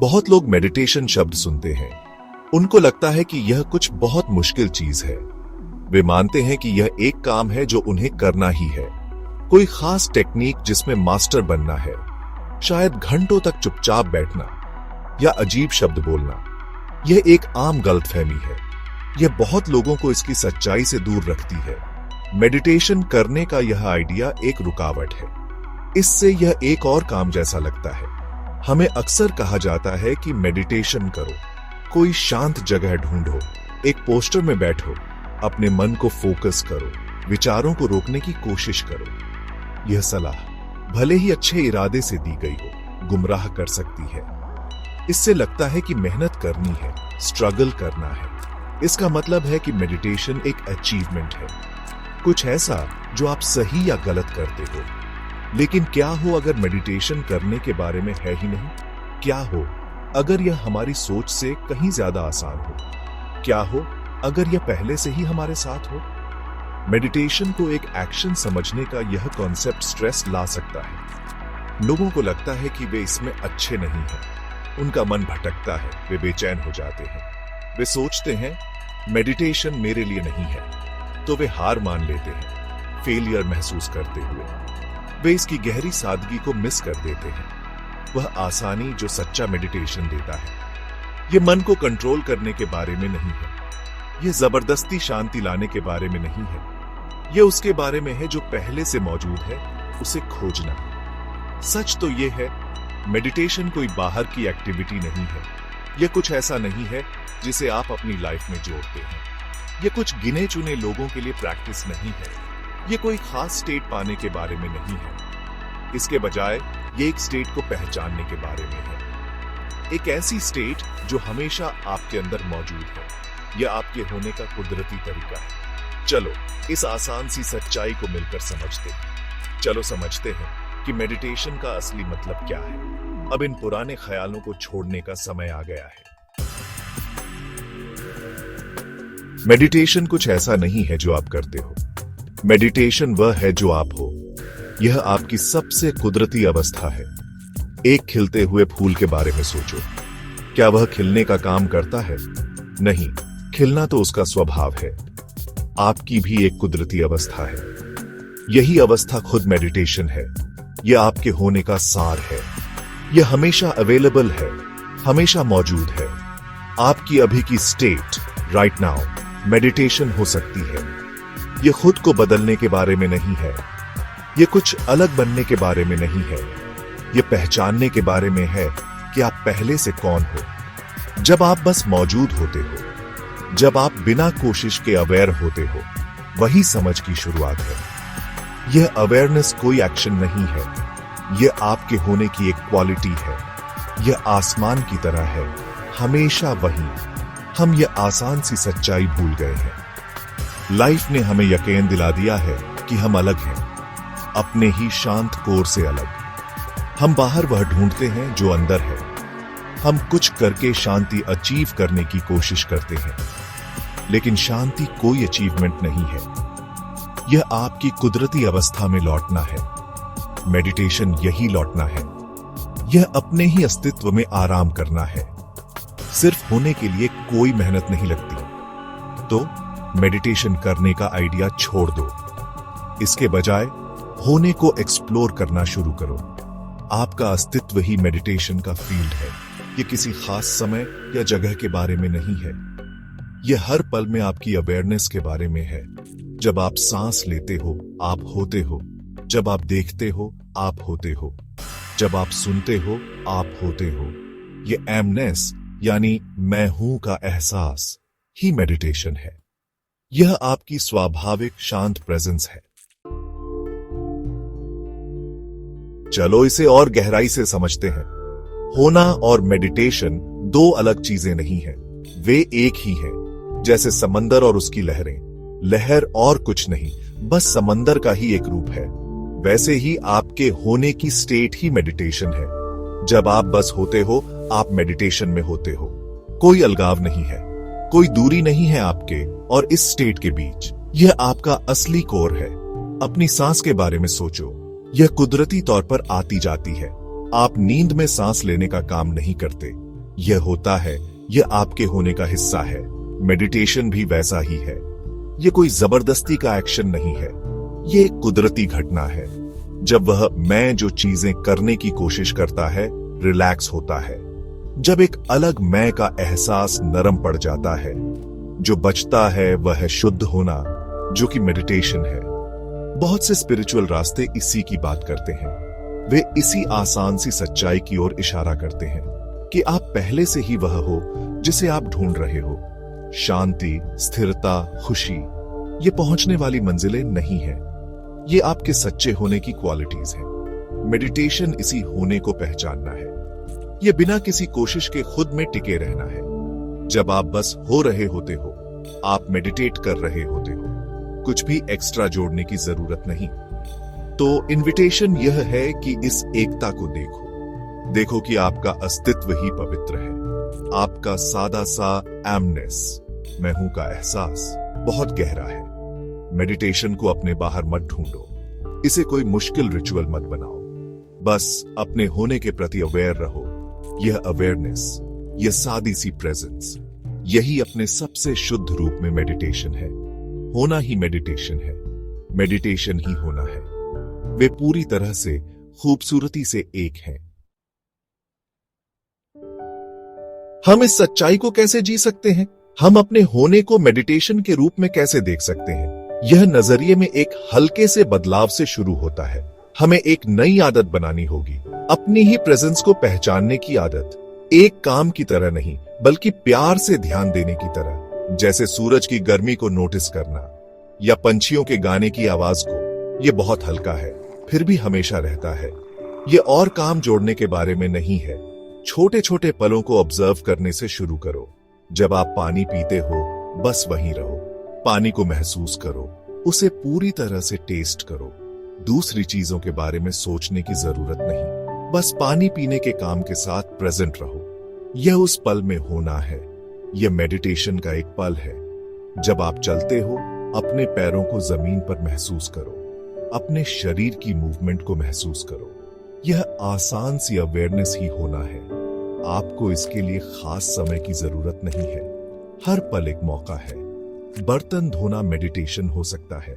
बहुत लोग मेडिटेशन शब्द सुनते हैं, उनको लगता है कि यह कुछ बहुत मुश्किल चीज है। वे मानते हैं कि यह एक काम है जो उन्हें करना ही है, कोई खास टेक्निक जिसमें मास्टर बनना है, शायद घंटों तक चुपचाप बैठना या अजीब शब्द बोलना। यह एक आम गलतफहमी है। यह बहुत लोगों को इसकी सच्चाई से दूर रखती है। मेडिटेशन करने का यह आइडिया एक रुकावट है। इससे यह एक और काम जैसा लगता है। हमें अक्सर कहा जाता है कि मेडिटेशन करो, कोई शांत जगह ढूंढो, एक पोस्टर में बैठो, अपने मन को फोकस करो, विचारों को रोकने की कोशिश करो। यह सलाह भले ही अच्छे इरादे से दी गई हो, गुमराह कर सकती है। इससे लगता है कि मेहनत करनी है, स्ट्रगल करना है। इसका मतलब है कि मेडिटेशन एक अचीवमेंट है, कुछ ऐसा जो आप सही या गलत करते हो। लेकिन क्या हो अगर मेडिटेशन करने के बारे में है ही नहीं? क्या हो अगर यह हमारी सोच से कहीं ज्यादा आसान हो? क्या हो अगर यह पहले से ही हमारे साथ हो? मेडिटेशन को एक एक्शन समझने का यह कॉन्सेप्ट स्ट्रेस ला सकता है। लोगों को लगता है कि वे इसमें अच्छे नहीं हैं, उनका मन भटकता है, वे बेचैन हो जाते हैं। वे सोचते हैं मेडिटेशन मेरे लिए नहीं है, तो वे हार मान लेते हैं, फेलियर महसूस करते हुए। वे इसकी गहरी सादगी को मिस कर देते हैं, वह आसानी जो सच्चा मेडिटेशन देता है। यह मन को कंट्रोल करने के बारे में नहीं है, यह जबरदस्ती शांति लाने के बारे में नहीं है, यह उसके बारे में है जो पहले से मौजूद है, उसे खोजना। सच तो यह है, मेडिटेशन कोई बाहर की एक्टिविटी नहीं है। यह कुछ ऐसा नहीं है जिसे आप अपनी लाइफ में जोड़ते हैं। यह कुछ गिने चुने लोगों के लिए प्रैक्टिस नहीं है। यह कोई खास स्टेट पाने के बारे में नहीं है। इसके बजाय यह एक स्टेट को पहचानने के बारे में है, एक ऐसी स्टेट जो हमेशा आपके अंदर मौजूद है। यह आपके होने का कुदरती तरीका है। चलो इस आसान सी सच्चाई को मिलकर समझते हैं। चलो समझते हैं कि मेडिटेशन का असली मतलब क्या है। अब इन पुराने ख्यालों को छोड़ने का समय आ गया है। मेडिटेशन कुछ ऐसा नहीं है जो आप करते हो। मेडिटेशन वह है जो आप हो। यह आपकी सबसे कुदरती अवस्था है। एक खिलते हुए फूल के बारे में सोचो। क्या वह खिलने का काम करता है? नहीं, खिलना तो उसका स्वभाव है। आपकी भी एक कुदरती अवस्था है। यही अवस्था खुद मेडिटेशन है। यह आपके होने का सार है। यह हमेशा अवेलेबल है, हमेशा मौजूद है। आपकी अभी की स्टेट, राइट नाउ, मेडिटेशन हो सकती है। यह खुद को बदलने के बारे में नहीं है। यह कुछ अलग बनने के बारे में नहीं है। यह पहचानने के बारे में है कि आप पहले से कौन हो। जब आप बस मौजूद होते हो, जब आप बिना कोशिश के अवेयर होते हो, वही समझ की शुरुआत है। यह अवेयरनेस कोई एक्शन नहीं है, यह आपके होने की एक क्वालिटी है। यह आसमान की तरह है, हमेशा वही। हम यह आसान सी सच्चाई भूल गए हैं। लाइफ ने हमें यकीन दिला दिया है कि हम अलग हैं, अपने ही शांत कोर से अलग। हम बाहर वह ढूंढते हैं जो अंदर है। हम कुछ करके शांति अचीव करने की कोशिश करते हैं, लेकिन शांति कोई अचीवमेंट नहीं है। यह आपकी कुदरती अवस्था में लौटना है। मेडिटेशन यही लौटना है। यह अपने ही अस्तित्व में आराम करना है। सिर्फ होने के लिए कोई मेहनत नहीं लगती। तो मेडिटेशन करने का आइडिया छोड़ दो। इसके बजाय होने को एक्सप्लोर करना शुरू करो। आपका अस्तित्व ही मेडिटेशन का फील्ड है। यह किसी खास समय या जगह के बारे में नहीं है। यह हर पल में आपकी अवेयरनेस के बारे में है। जब आप सांस लेते हो, आप होते हो। जब आप देखते हो, आप होते हो। जब आप सुनते हो, आप होते हो। यह एमनेस यानी मैं हूं का एहसास ही मेडिटेशन है। यह आपकी स्वाभाविक शांत प्रेजेंस है। चलो इसे और गहराई से समझते हैं। होना और मेडिटेशन दो अलग चीजें नहीं हैं, वे एक ही हैं। जैसे समंदर और उसकी लहरें। लहर और कुछ नहीं, बस समंदर का ही एक रूप है। वैसे ही आपके होने की स्टेट ही मेडिटेशन है। जब आप बस होते हो, आप मेडिटेशन में होते हो। कोई अलगाव नहीं है, कोई दूरी नहीं है आपके और इस स्टेट के बीच। यह आपका असली कोर है। अपनी सांस के बारे में सोचो। यह कुदरती तौर पर आती जाती है। आप नींद में सांस लेने का काम नहीं करते, यह होता है, यह आपके होने का हिस्सा है। मेडिटेशन भी वैसा ही है। यह कोई जबरदस्ती का एक्शन नहीं है, यह एक कुदरती घटना है। जब वह मैं जो चीजें करने की कोशिश करता है रिलैक्स होता है, जब एक अलग मैं का एहसास नरम पड़ जाता है, जो बचता है वह है शुद्ध होना, जो कि मेडिटेशन है। बहुत से स्पिरिचुअल रास्ते इसी की बात करते हैं। वे इसी आसान सी सच्चाई की ओर इशारा करते हैं कि आप पहले से ही वह हो जिसे आप ढूंढ रहे हो। शांति, स्थिरता, खुशी, ये पहुंचने वाली मंजिलें नहीं हैं, ये आपके सच्चे होने की क्वालिटीज हैं। मेडिटेशन इसी होने को पहचानना है। यह बिना किसी कोशिश के खुद में टिके रहना है। जब आप बस हो रहे होते हो, आप मेडिटेट कर रहे होते हो, कुछ भी एक्स्ट्रा जोड़ने की जरूरत नहीं। तो इनविटेशन यह है कि इस एकता को देखो कि आपका अस्तित्व ही पवित्र है। आपका सादा सा एमनेस, मैं हूं का एहसास बहुत गहरा है। मेडिटेशन को अपने बाहर मत ढूंढो, इसे कोई मुश्किल रिचुअल मत बनाओ, बस अपने होने के प्रति अवेयर रहो। यह अवेयरनेस, यह सादी सी प्रेजेंस, यही अपने सबसे शुद्ध रूप में मेडिटेशन है। होना ही मेडिटेशन है, मेडिटेशन ही होना है। वे पूरी तरह से खूबसूरती से एक हैं। हम इस सच्चाई को कैसे जी सकते हैं? हम अपने होने को मेडिटेशन के रूप में कैसे देख सकते हैं? यह नजरिए में एक हल्के से बदलाव से शुरू होता है। हमें एक नई आदत बनानी होगी, अपनी ही प्रेजेंस को पहचानने की आदत। एक काम की तरह नहीं, बल्कि प्यार से ध्यान देने की तरह। जैसे सूरज की गर्मी को नोटिस करना या पंछियों के गाने की आवाज को। यह बहुत हल्का है, फिर भी हमेशा रहता है। यह और काम जोड़ने के बारे में नहीं है। छोटे छोटे पलों को ऑब्जर्व करने से शुरू करो। जब आप पानी पीते हो, बस वहीं रहो। पानी को महसूस करो, उसे पूरी तरह से टेस्ट करो। दूसरी चीजों के बारे में सोचने की जरूरत नहीं, बस पानी पीने के काम के साथ प्रेजेंट रहो। यह उस पल में होना है। यह मेडिटेशन का एक पल है। जब आप चलते हो, अपने पैरों को जमीन पर महसूस करो, अपने शरीर की मूवमेंट को महसूस करो। यह आसान सी अवेयरनेस ही होना है। आपको इसके लिए खास समय की जरूरत नहीं है। हर पल एक मौका है। बर्तन धोना मेडिटेशन हो सकता है,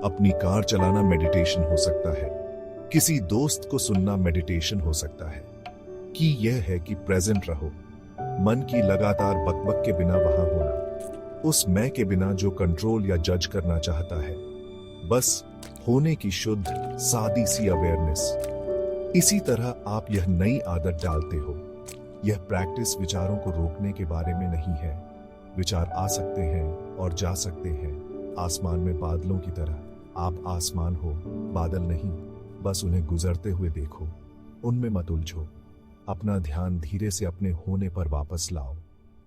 अपनी कार चलाना मेडिटेशन हो सकता है, किसी दोस्त को सुनना मेडिटेशन हो सकता है। कि यह है कि प्रेजेंट रहो, मन की लगातार बकबक के बिना वहां होना, उस मैं के बिना जो कंट्रोल या जज करना चाहता है। बस होने की शुद्ध सादी सी अवेयरनेस। इसी तरह आप यह नई आदत डालते हो। यह प्रैक्टिस विचारों को रोकने के बारे में नहीं है। विचार आ सकते हैं और जा सकते हैं, आसमान में बादलों की तरह। आप आसमान हो, बादल नहीं। बस उन्हें गुजरते हुए देखो, उनमें मत उलझो। अपना ध्यान धीरे से अपने होने पर वापस लाओ,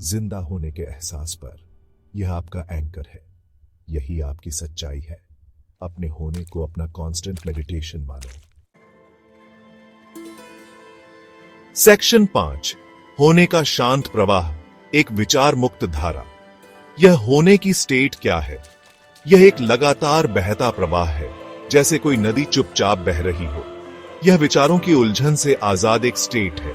जिंदा होने के एहसास पर। यह आपका एंकर है, यही आपकी सच्चाई है। अपने होने को अपना कांस्टेंट मेडिटेशन मानो। सेक्शन 5, होने का शांत प्रवाह, एक विचार मुक्त धारा। यह होने की स्टेट क्या है? यह एक लगातार बहता प्रवाह है, जैसे कोई नदी चुपचाप बह रही हो। यह विचारों की उलझन से आजाद एक स्टेट है।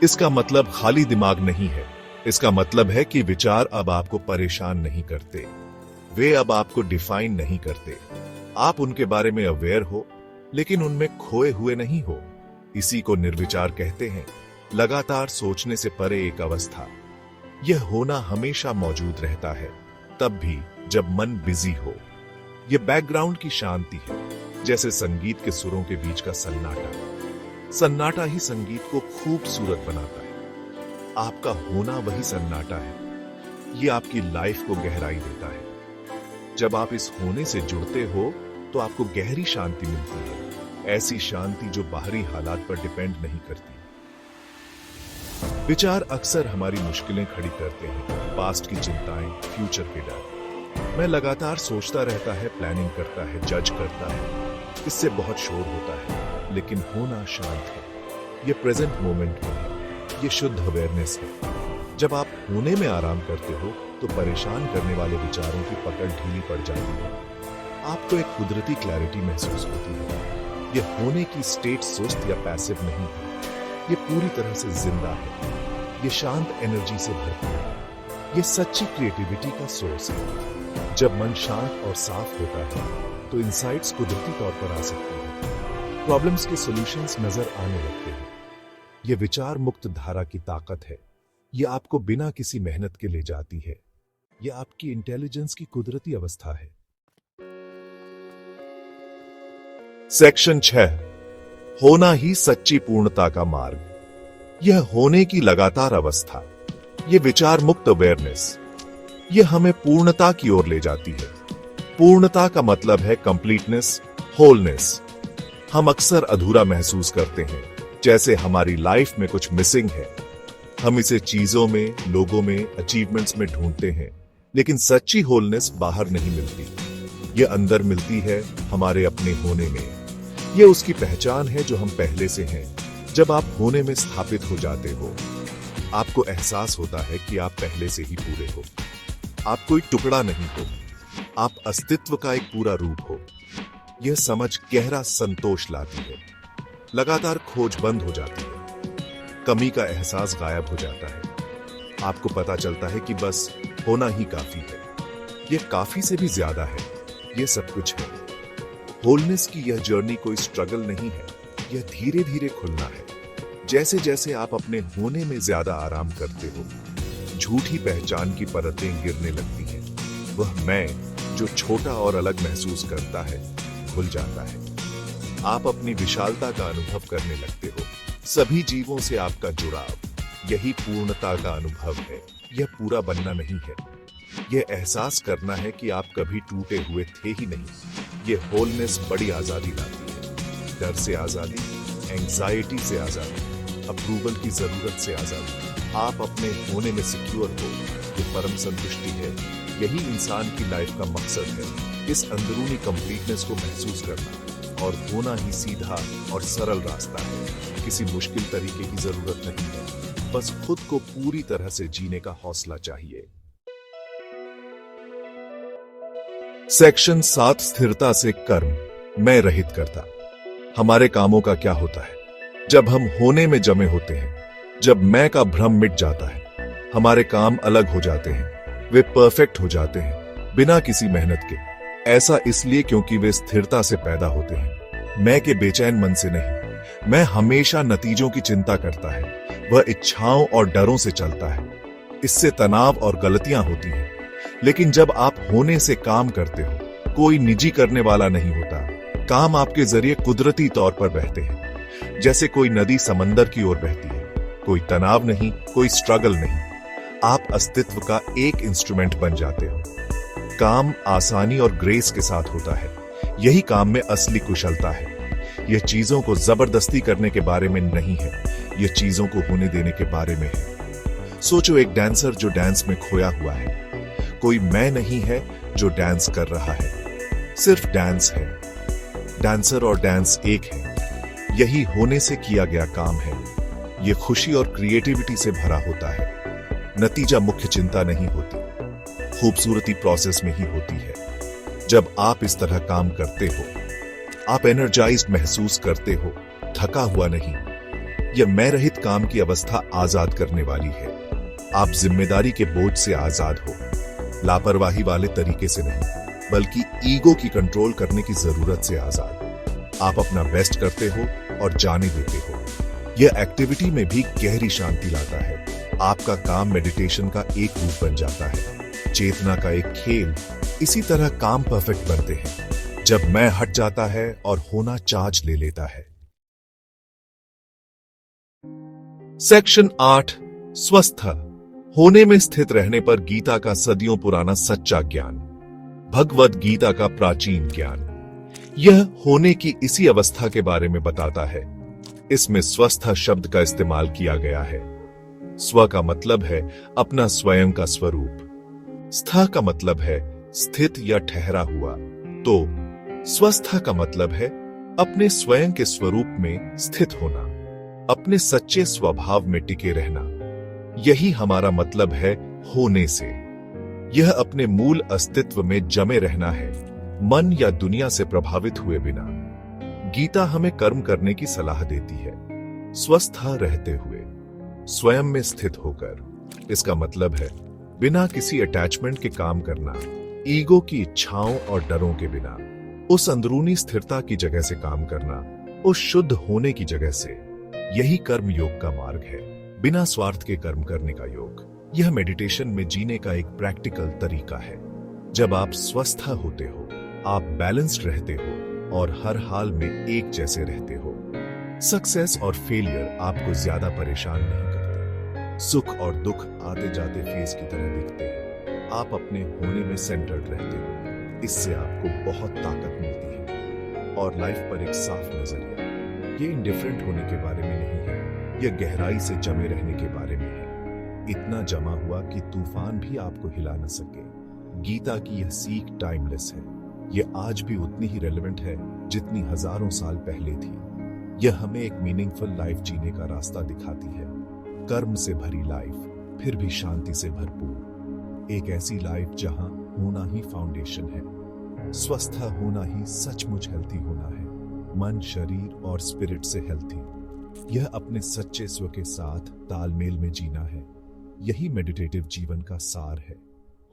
इसका मतलब खाली दिमाग नहीं है। इसका मतलब है कि विचार अब आपको परेशान नहीं करते, वे अब आपको डिफाइन नहीं करते। आप उनके बारे में अवेयर हो, लेकिन उनमें खोए हुए नहीं हो। इसी को निर्विचार कहते हैं, लगातार सोचने से परे एक अवस्था। यह होना हमेशा मौजूद रहता है, तब भी जब मन बिजी हो। यह बैकग्राउंड की शांति है, जैसे संगीत के सुरों के बीच का सन्नाटा। सन्नाटा ही संगीत को खूबसूरत बनाता है। आपका होना वही सन्नाटा है। यह आपकी लाइफ को गहराई देता है। जब आप इस होने से जुड़ते हो, तो आपको गहरी शांति मिलती है। ऐसी शांति जो बाहरी हालात पर डिपेंड नहीं करती। विचार अक्सर हमारी मुश्किलें खड़ी करते हैं, पास्ट की चिंताएं, फ्यूचर के डर। मैं लगातार सोचता रहता है, प्लानिंग करता है, जज करता है। इससे बहुत शोर होता है, लेकिन होना शांत है। यह प्रेजेंट मोमेंट में है, यह शुद्ध अवेयरनेस है। जब आप होने में आराम करते हो, तो परेशान करने वाले विचारों की पकड़ ढीली पड़ जाती है। आपको एक कुदरती क्लैरिटी महसूस होती है। यह होने की स्टेट सुस्त या पैसिव नहीं है, यह पूरी तरह से जिंदा है। ये शांत एनर्जी से भरपूर है। ये सच्ची क्रिएटिविटी का सोर्स है। जब मन शांत और साफ होता है तो इंसाइट्स कुदरती तौर पर आ सकते हैं। प्रॉब्लम्स के सॉल्यूशंस नजर आने लगते हैं। ये विचार मुक्त धारा की ताकत है। ये आपको बिना किसी मेहनत के ले जाती है। ये आपकी इंटेलिजेंस की कुदरती अवस्था है। सेक्शन 6, होना ही सच्ची पूर्णता का मार्ग। यह होने की लगातार अवस्था, यह विचार मुक्त अवेयरनेस, यह हमें पूर्णता की ओर ले जाती है। पूर्णता का मतलब है कंप्लीटनेस, होलनेस। हम अक्सर अधूरा महसूस करते हैं, जैसे हमारी लाइफ में कुछ मिसिंग है। हम इसे चीजों में, लोगों में, अचीवमेंट्स में ढूंढते हैं, लेकिन सच्ची होलनेस बाहर नहीं मिलती। यह अंदर मिलती है, हमारे अपने होने में। यह उसकी पहचान है जो हम पहले से हैं। जब आप होने में स्थापित हो जाते हो, आपको एहसास होता है कि आप पहले से ही पूरे हो। आप कोई टुकड़ा नहीं हो, आप अस्तित्व का एक पूरा रूप हो। यह समझ गहरा संतोष लाती है। लगातार खोज बंद हो जाती है। कमी का एहसास गायब हो जाता है। आपको पता चलता है कि बस होना ही काफी है। यह काफी से भी ज्यादा है। यह सब कुछ है। होलनेस की यह जर्नी कोई स्ट्रगल नहीं है। यह धीरे धीरे खुलना है। जैसे जैसे आप अपने होने में ज्यादा आराम करते हो, झूठी पहचान की परतें गिरने लगती हैं। वह मैं जो छोटा और अलग महसूस करता है, खुल जाता है। आप अपनी विशालता का अनुभव करने लगते हो। सभी जीवों से आपका जुड़ाव, यही पूर्णता का अनुभव है। यह पूरा बनना नहीं है। यह एहसास करना है कि आप कभी टूटे हुए थे ही नहीं। यह होलनेस बड़ी आजादी लाती है। डर से आजादी, एंजाइटी से आजादी, अप्रूवल की जरूरत से आजादी। आप अपने होने में सिक्योर हो। ये परम संतुष्टि है। यही इंसान की लाइफ का मकसद है, इस अंदरूनी कंप्लीटनेस को महसूस करना। और होना ही सीधा और सरल रास्ता है। किसी मुश्किल तरीके की जरूरत नहीं है। बस खुद को पूरी तरह से जीने का हौसला चाहिए। सेक्शन 7, स्थिरता से कर्म मैं रहित करता। हमारे कामों का क्या होता है जब हम होने में जमे होते हैं? जब मैं का भ्रम मिट जाता है, हमारे काम अलग हो जाते हैं। वे परफेक्ट हो जाते हैं बिना किसी मेहनत के। ऐसा इसलिए क्योंकि वे स्थिरता से पैदा होते हैं, मैं के बेचैन मन से नहीं। मैं हमेशा नतीजों की चिंता करता है। वह इच्छाओं और डरों से चलता है। इससे तनाव और गलतियां होती हैं। लेकिन जब आप होने से काम करते हो, कोई निजी करने वाला नहीं होता। काम आपके जरिए कुदरती तौर पर बहते हैं, जैसे कोई नदी समंदर की ओर बहती है। कोई तनाव नहीं, कोई स्ट्रगल नहीं। आप अस्तित्व का एक इंस्ट्रूमेंट बन जाते हो। काम आसानी और ग्रेस के साथ होता है। यही काम में असली कुशलता है। यह चीजों को जबरदस्ती करने के बारे में नहीं है। यह चीजों को होने देने के बारे में है। सोचो, एक डांसर जो डांस में खोया हुआ है। कोई मैं नहीं है जो डांस कर रहा है, सिर्फ डांस है। डांसर और डांस एक है। यही होने से किया गया काम है। यह खुशी और क्रिएटिविटी से भरा होता है। नतीजा मुख्य चिंता नहीं होती, खूबसूरती प्रोसेस में ही होती है। जब आप इस तरह काम करते हो, आप एनर्जाइज्ड महसूस करते हो, थका हुआ नहीं। यह मैं रहित काम की अवस्था आजाद करने वाली है। आप जिम्मेदारी के बोझ से आजाद हो, लापरवाही वाले तरीके से नहीं, बल्कि ईगो की कंट्रोल करने की जरूरत से आजाद। आप अपना बेस्ट करते हो और जाने देते हो। यह एक्टिविटी में भी गहरी शांति लाता है। आपका काम मेडिटेशन का एक रूप बन जाता है, चेतना का एक खेल। इसी तरह काम परफेक्ट बनते हैं जब मैं हट जाता है और होना चार्ज ले लेता है। सेक्शन 8, स्वस्थ होने में स्थित रहने पर गीता का सदियों पुराना सच्चा ज्ञान, भगवद गीता का प्राचीन ज्ञान, यह होने की इसी अवस्था के बारे में बताता है। इसमें स्वस्थ शब्द का इस्तेमाल किया गया है। स्व का मतलब है अपना स्वयं का स्वरूप। स्थ का मतलब है स्थित या ठहरा हुआ। तो स्वस्थ का मतलब है अपने स्वयं के स्वरूप में स्थित होना, अपने सच्चे स्वभाव में टिके रहना। यही हमारा मतलब है होने से। यह अपने मूल अस्तित्व में जमे रहना है, मन या दुनिया से प्रभावित हुए बिना। गीता हमें कर्म करने की सलाह देती है, स्वस्थ रहते हुए। स्वयं में स्थित होकर। इसका मतलब है बिना किसी अटैचमेंट के काम करना, ईगो की इच्छाओं और डरों के बिना, उस अंदरूनी स्थिरता की जगह से काम करना, उस शुद्ध होने की जगह से। यही कर्म योग का मार्ग है, बिना स्वार्थ के कर्म करने का योग। यह मेडिटेशन में जीने का एक प्रैक्टिकल तरीका है। जब आप स्वस्थ होते हो, आप बैलेंस्ड रहते हो और हर हाल में एक जैसे रहते हो। सक्सेस और फेलियर आपको ज्यादा परेशान नहीं करते। सुख और दुख आते जाते फेज की तरह दिखते हैं। आप अपने होने में सेंटर्ड रहते हो। इससे आपको बहुत ताकत मिलती है और लाइफ पर एक साफ नजरिया। ये इंडिफरेंट होने के बारे में नहीं है, यह गहराई से जमे रहने के बारे में है। इतना जमा हुआ कि तूफान भी आपको हिला न सके। गीता की यह सीख टाइमलेस है। यह आज भी उतनी ही रेलेवेंट है जितनी हजारों साल पहले थी। यह हमें एक मीनिंगफुल लाइफ जीने का रास्ता दिखाती है। कर्म से भरी लाइफ, फिर भी शांति से भरपूर। एक ऐसी लाइफ जहां होना ही फाउंडेशन है। स्वस्थ होना ही सचमुच हेल्थी होना है। मन, शरीर और स्पिरिट से हेल्थी। यह अपने सच्चे स्व के साथ तालमेल में जीना है। यही मेडिटेटिव जीवन का सार है।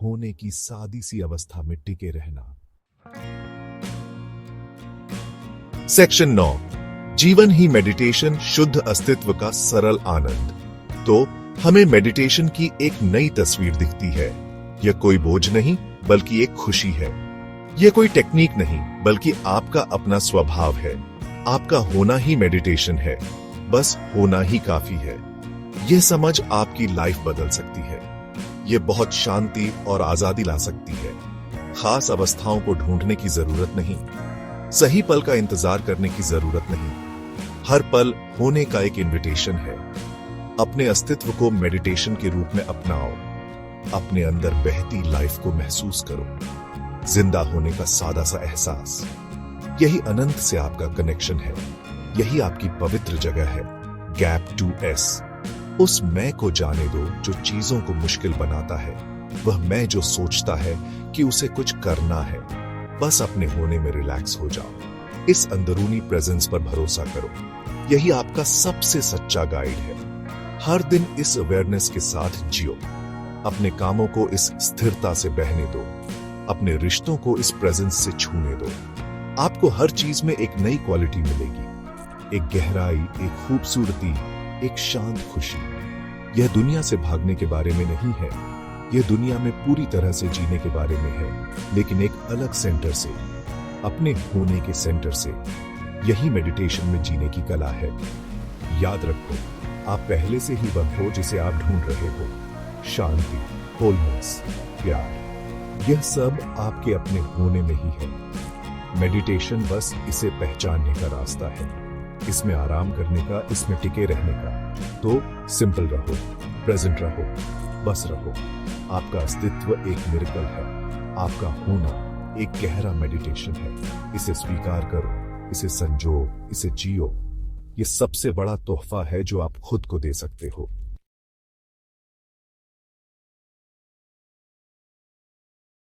होने की सादी सी अवस्था में टिके रहना। सेक्शन 9, जीवन ही मेडिटेशन, शुद्ध अस्तित्व का सरल आनंद। तो हमें मेडिटेशन की एक नई तस्वीर दिखती है। यह कोई बोझ नहीं बल्कि एक खुशी है। यह कोई टेक्निक नहीं बल्कि आपका अपना स्वभाव है। आपका होना ही मेडिटेशन है। बस होना ही काफी है। यह समझ आपकी लाइफ बदल सकती है। यह बहुत शांति और आजादी ला सकती है। खास अवस्थाओं को ढूंढने की जरूरत नहीं, सही पल का इंतजार करने की जरूरत नहीं। हर पल होने का एक इनविटेशन है। अपने अस्तित्व को मेडिटेशन के रूप में अपनाओ। अपने अंदर बहती लाइफ को महसूस करो। जिंदा होने का सादा सा एहसास। यही अनंत से आपका कनेक्शन है। यही आपकी पवित्र जगह है। Gap 2S। उस मैं को जाने दो जो चीजों को मुश्किल बनाता है। वह मैं जो सोचता है कि उसे कुछ करना है। बस अपने होने में रिलैक्स हो जाओ। इस अंदरूनी प्रेजेंस पर भरोसा करो। यही आपका सबसे सच्चा गाइड है। हर दिन इस अवेयरनेस के साथ जियो। अपने कामों को इस स्थिरता से बहने दो। अपने रिश्तों को इस प्रेजेंस से छूने दो। आपको हर चीज में एक नई क्वालिटी मिलेगी। एक गहराई, एक खूबसूरती, एक शांत खुशी। यह दुनिया से भागने के बारे में नहीं है। यह दुनिया में पूरी तरह से जीने के बारे में है, लेकिन एक अलग सेंटर से, अपने होने के सेंटर से। यही मेडिटेशन में जीने की कला है। याद रखो, आप पहले से ही वह हो जिसे आप ढूंढ रहे हो। शांति, होलनेस, प्यार, यह सब आपके अपने होने में ही है। मेडिटेशन बस इसे पहचानने का रास्ता है। इसमें आराम करने का, इसमें टिके रहने का। तो सिंपल रहो, प्रेजेंट रहो, बस रहो। आपका अस्तित्व एक मिरेकल है। आपका होना एक गहरा मेडिटेशन है। इसे स्वीकार करो, इसे संजो, इसे जियो। ये सबसे बड़ा तोहफा है जो आप खुद को दे सकते हो।